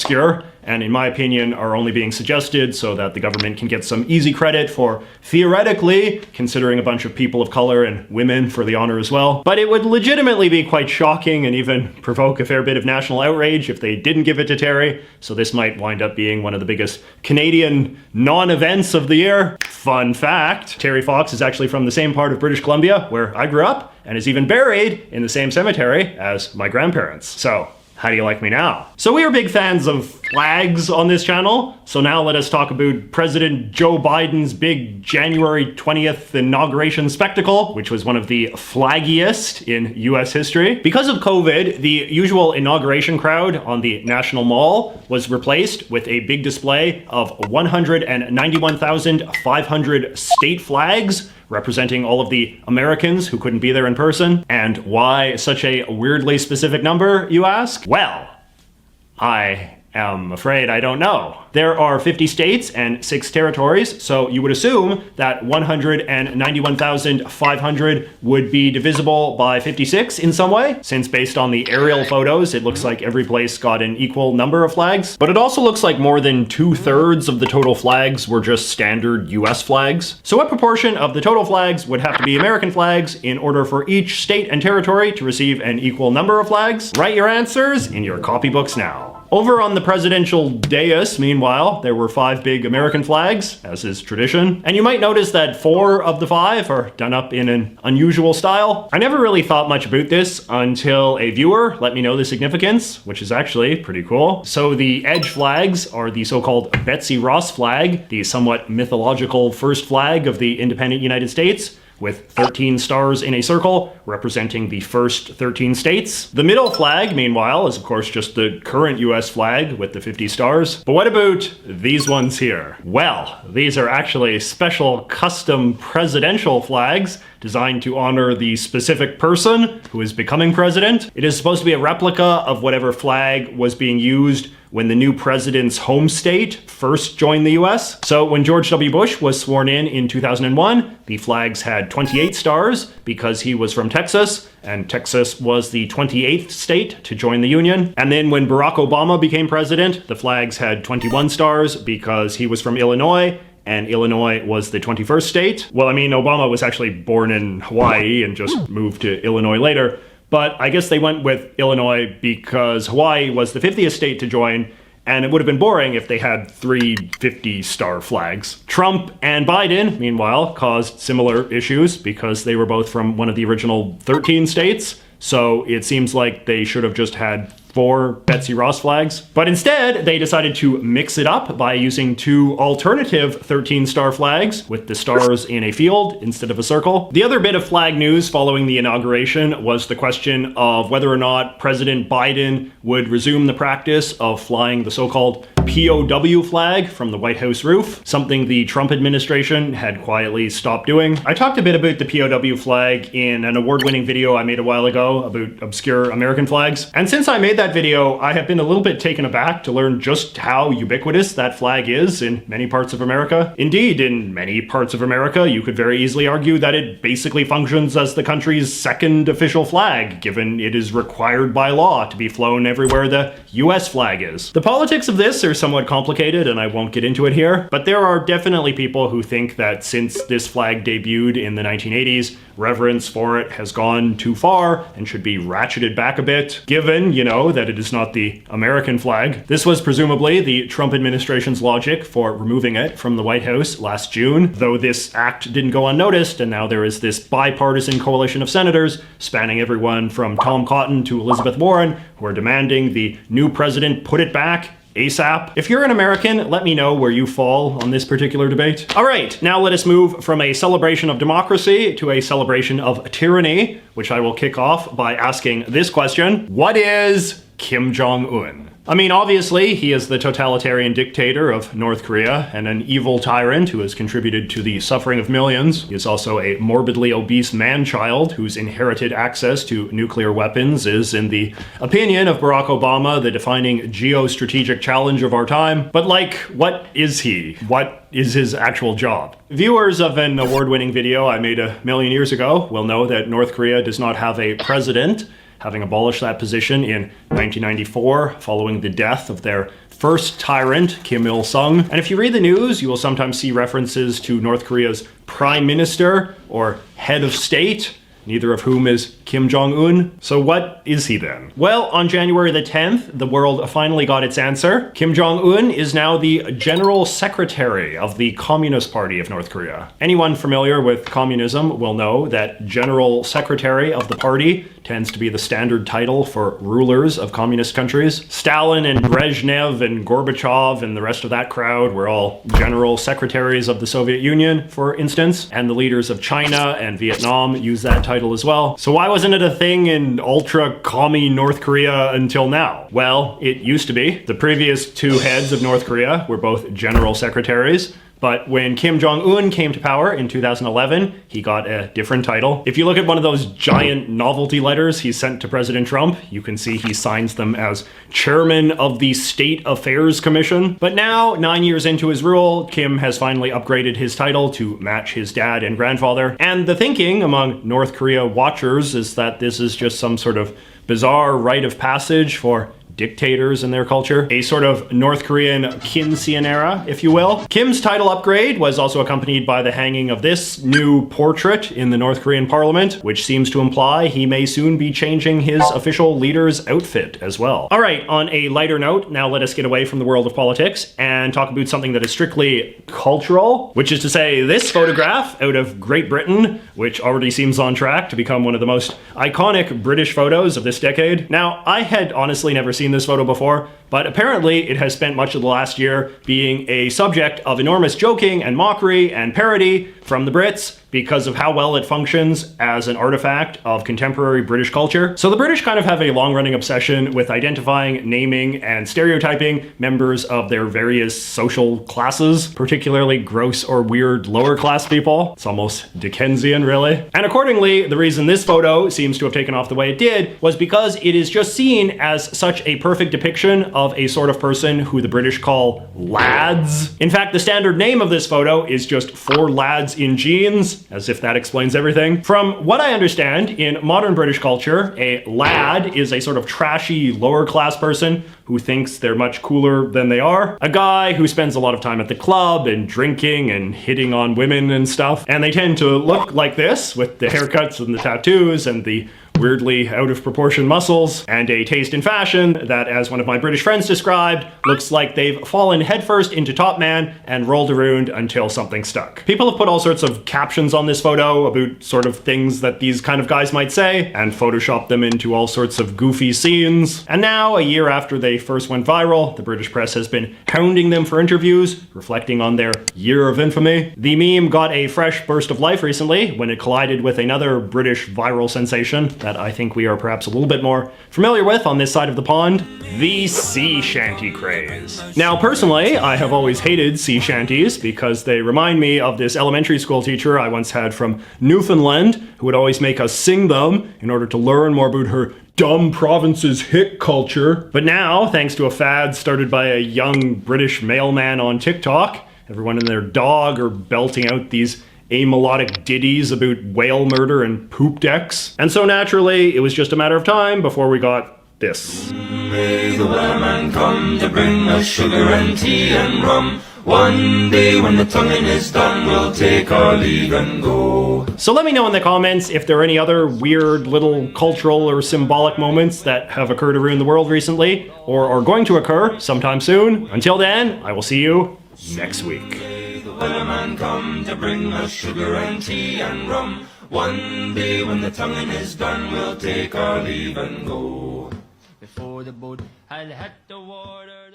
obscure, and in my opinion are only being suggested so that the government can get some easy credit for theoretically considering a bunch of people of color and women for the honor as well. But it would legitimately be quite shocking and even provoke a fair bit of national outrage if they didn't give it to Terry, so this might wind up being one of the biggest Canadian non-events of the year. Fun fact, Terry Fox is actually from the same part of British Columbia where I grew up, and is even buried in the same cemetery as my grandparents. So, how do you like me now? So we are big fans of flags on this channel, so now let us talk about President Joe Biden's big January 20th inauguration spectacle, which was one of the flaggiest in US history. Because of COVID, the usual inauguration crowd on the National Mall was replaced with a big display of 191,500 state flags, representing all of the Americans who couldn't be there in person. And why such a weirdly specific number, you ask? Well, I am afraid I don't know. There are 50 states and 6 territories, so you would assume that 191,500 would be divisible by 56 in some way, since based on the aerial photos, it looks like every place got an equal number of flags. But it also looks like more than 2/3 of the total flags were just standard US flags. So what proportion of the total flags would have to be American flags in order for each state and territory to receive an equal number of flags? Write your answers in your copybooks now. Over on the presidential dais, meanwhile, there were 5 big American flags, as is tradition. And you might notice that 4 of the 5 are done up in an unusual style. I never really thought much about this until a viewer let me know the significance, which is actually pretty cool. So the edge flags are the so-called Betsy Ross flag, the somewhat mythological first flag of the independent United States, with 13 stars in a circle, representing the first 13 states. The middle flag, meanwhile, is of course just the current US flag with the 50 stars. But what about these ones here? Well, these are actually special custom presidential flags designed to honor the specific person who is becoming president. It is supposed to be a replica of whatever flag was being used when the new president's home state first joined the US. So when George W. Bush was sworn in 2001, the flags had 28 stars because he was from Texas, and Texas was the 28th state to join the Union. And then when Barack Obama became president, the flags had 21 stars because he was from Illinois, and Illinois was the 21st state. Well, I mean, Obama was actually born in Hawaii and just moved to Illinois later. But I guess they went with Illinois because Hawaii was the 50th state to join, and it would have been boring if they had 3 50-star flags. Trump and Biden, meanwhile, caused similar issues because they were both from one of the original 13 states. So it seems like they should have just had 4 Betsy Ross flags. But instead, they decided to mix it up by using 2 alternative 13-star flags with the stars in a field instead of a circle. The other bit of flag news following the inauguration was the question of whether or not President Biden would resume the practice of flying the so-called POW flag from the White House roof, something the Trump administration had quietly stopped doing. I talked a bit about the POW flag in an award-winning video I made a while ago about obscure American flags. And since I made that video, I have been a little bit taken aback to learn just how ubiquitous that flag is in many parts of America. Indeed, in many parts of America, you could very easily argue that it basically functions as the country's second official flag, given it is required by law to be flown everywhere the US flag is. The politics of this are somewhat complicated, and I won't get into it here, but there are definitely people who think that since this flag debuted in the 1980s, reverence for it has gone too far and should be ratcheted back a bit, given, you know, that it is not the American flag. This was presumably the Trump administration's logic for removing it from the White House last June, though this act didn't go unnoticed, and now there is this bipartisan coalition of senators spanning everyone from Tom Cotton to Elizabeth Warren who are demanding the new president put it back ASAP. If you're an American, let me know where you fall on this particular debate. All right, now let us move from a celebration of democracy to a celebration of tyranny, which I will kick off by asking this question. What is Kim Jong-un? I mean, obviously, he is the totalitarian dictator of North Korea and an evil tyrant who has contributed to the suffering of millions. He is also a morbidly obese man-child whose inherited access to nuclear weapons is, in the opinion of Barack Obama, the defining geostrategic challenge of our time. But like, what is he? What is his actual job? Viewers of an award-winning video I made 1,000,000 years ago will know that North Korea does not have a president, having abolished that position in 1994 following the death of their first tyrant, Kim Il-sung. And if you read the news, you will sometimes see references to North Korea's prime minister or head of state, neither of whom is Kim Jong-un. So what is he then? Well, on January the 10th, the world finally got its answer. Kim Jong-un is now the General Secretary of the Communist Party of North Korea. Anyone familiar with communism will know that General Secretary of the party tends to be the standard title for rulers of communist countries. Stalin and Brezhnev and Gorbachev and the rest of that crowd were all general secretaries of the Soviet Union, for instance, and the leaders of China and Vietnam use that title as well. So why wasn't it a thing in ultra-commie North Korea until now? Well, it used to be. The previous two heads of North Korea were both general secretaries. But when Kim Jong-un came to power in 2011, he got a different title. If you look at one of those giant novelty letters he sent to President Trump, you can see he signs them as Chairman of the State Affairs Commission. But now, 9 years into his rule, Kim has finally upgraded his title to match his dad and grandfather. And the thinking among North Korea watchers is that this is just some sort of bizarre rite of passage for dictators in their culture, a sort of North Korean quinceanera, if you will. Kim's title upgrade was also accompanied by the hanging of this new portrait in the North Korean parliament, which seems to imply he may soon be changing his official leader's outfit as well. All right, on a lighter note, now let us get away from the world of politics and talk about something that is strictly cultural, which is to say this photograph out of Great Britain, which already seems on track to become one of the most iconic British photos of this decade. Now, I had honestly never seen this photo before, but apparently it has spent much of the last year being a subject of enormous joking and mockery and parody from the Brits because of how well it functions as an artifact of contemporary British culture. So the British kind of have a long-running obsession with identifying, naming, and stereotyping members of their various social classes, particularly gross or weird lower-class people. It's almost Dickensian, really. And accordingly, the reason this photo seems to have taken off the way it did was because it is just seen as such a perfect depiction of a sort of person who the British call lads. In fact, the standard name of this photo is just 4 lads in jeans, as if that explains everything. From what I understand, in modern British culture, a lad is a sort of trashy lower class person who thinks they're much cooler than they are. A guy who spends a lot of time at the club and drinking and hitting on women and stuff. And they tend to look like this, with the haircuts and the tattoos and the weirdly out of proportion muscles, and a taste in fashion that, as one of my British friends described, looks like they've fallen headfirst into Top Man and rolled around until something stuck. People have put all sorts of captions on this photo about sort of things that these kind of guys might say, and photoshopped them into all sorts of goofy scenes. And now, a year after they first went viral, the British press has been hounding them for interviews, reflecting on their year of infamy. The meme got a fresh burst of life recently when it collided with another British viral sensation that I think we are perhaps a little bit more familiar with on this side of the pond, the sea shanty craze. Now, personally, I have always hated sea shanties because they remind me of this elementary school teacher I once had from Newfoundland who would always make us sing them in order to learn more about her dumb province's hick culture. But now, thanks to a fad started by a young British mailman on TikTok, everyone and their dog are belting out these amelodic ditties about whale murder and poop decks. And so naturally, it was just a matter of time before we got this. May the whaleman come to bring us sugar and tea and rum. One day when the tonguing is done, we'll take our leave and go. So let me know in the comments if there are any other weird little cultural or symbolic moments that have occurred around the world recently, or are going to occur sometime soon. Until then, I will see you next week. Whaleman come to bring us sugar and tea and rum. One day when the tonguing is done, we'll take our leave and go. Before the boat had hit the water,